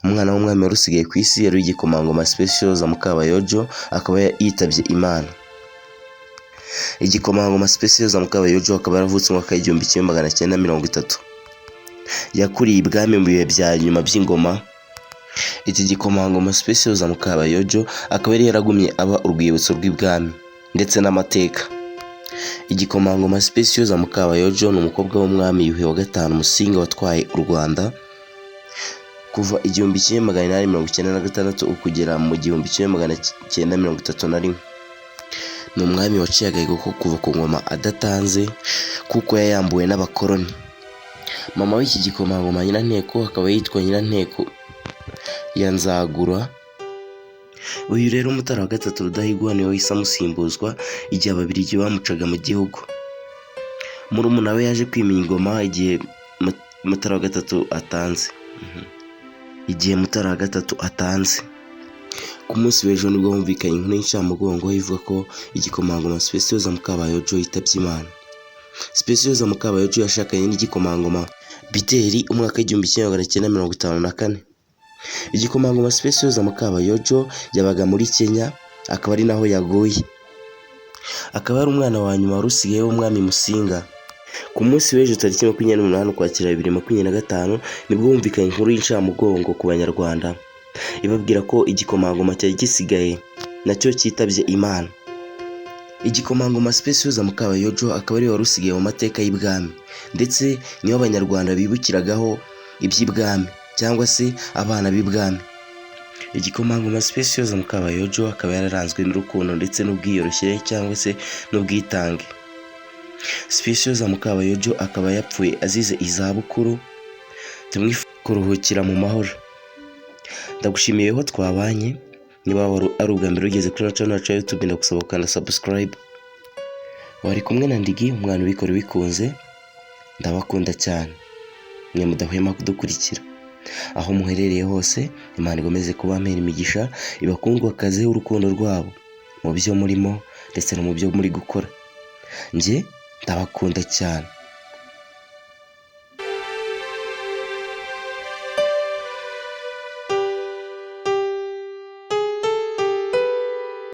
umwana w'umwami wari usigaye ku isi yari igikomangoma Specioza Mukabayojo, akaba yitabye Imana. Igikomangoma Specioza Mukabayojo akaba yaravutse mu mwaka w'igihumbi kimwe magana cyenda mirongo itatu. Yakuriye ibwami mu bihe bya nyuma by'ingoma. Iki gikomangoma Specioza Mukabayojo akaba yari yaragumye aba urwibutso rw'ibwami ndetse n'amateka. Igikomangoma Specioza Mukabayojo ni umukobwa w'umwami Yuhi wa gatanu Musinga watwaye u Rwanda kuva igihumbi kimwe magana inani mirongo icyenda na gatandatu ukugera mu gihumbi kimwe magana cyenda mirongo itatu na rimwe. Ni umwami waciye agahigo ko kuva ku ngoma adatanze kuko yayambuwe n'abakoloni. Mama w'iki gikomangoma Nyiranteko akaba yitwa Nyiranteko ya Nzagura. Uyu rero Mutara wa gatatu Rudahigwa niwe wahise amusimbuzwa igihe Ababiligi bamucaga mu gihugu. Murumuna we yaje kwimya ingoma igihe Mutara wa gatatu atanze. Ku munsi w'ejo nibwo humvikanye inkuru y'incamugongo ivuga ko igikomangoma Specioza Mukabayojo yitabye Imana. Specioza Mukabayojo yashakanye n'igikomangoma Biteri umwaka w'igihumbi kimwe magana cyenda mirongo itanu na kane. Igikomangoma Specioza Mukabayojo yabaga muri Kenya, akaba ari naho yaguye. Akaba ari umwana wa nyuma wari usigaye w'umwami Musinga. Ku munsi w'ejo tariki 28 Ukwakira 2025 nibwo humvikanye inkuru y'incamugongo ku Banyarwanda ibabwira ko igikomangoma cyari gisigaye nacyo cyitabye Imana. Igikomangoma Specioza Mukabayojo akaba ari wari usigaye mu mateka y'ibwami, ndetse niyo Abanyarwanda bibukiragaho iby'ibwami cyangwa se abana b'ibwami. Igikomangoma Specioza Mukabayojo akaba yararanzwe n'urukundo ndetse n'ubwiyoroshye cyangwa se n'ubwitange. Specioza Mukabayojo akaba yapfuye azize izabukuru, kuruhukira mu mahoro. Ndagushimiye ko twabanye. Niba ari ubwa mbere ugeze kuri channel yacu ya YouTube ndagusaba ukanda subscribe. Wari kumwe na Ndigi, umwana ubikora bikunze. Ndabakunda cyane, mwe mudahwema kudukurikira aho muherereye hose. Imana igomeze kubamera imigisha, ibakundwa akaze urukundo rwabo mu byo murimo ndetse no mu byo muri gukora. Nje ndabakunda cyane.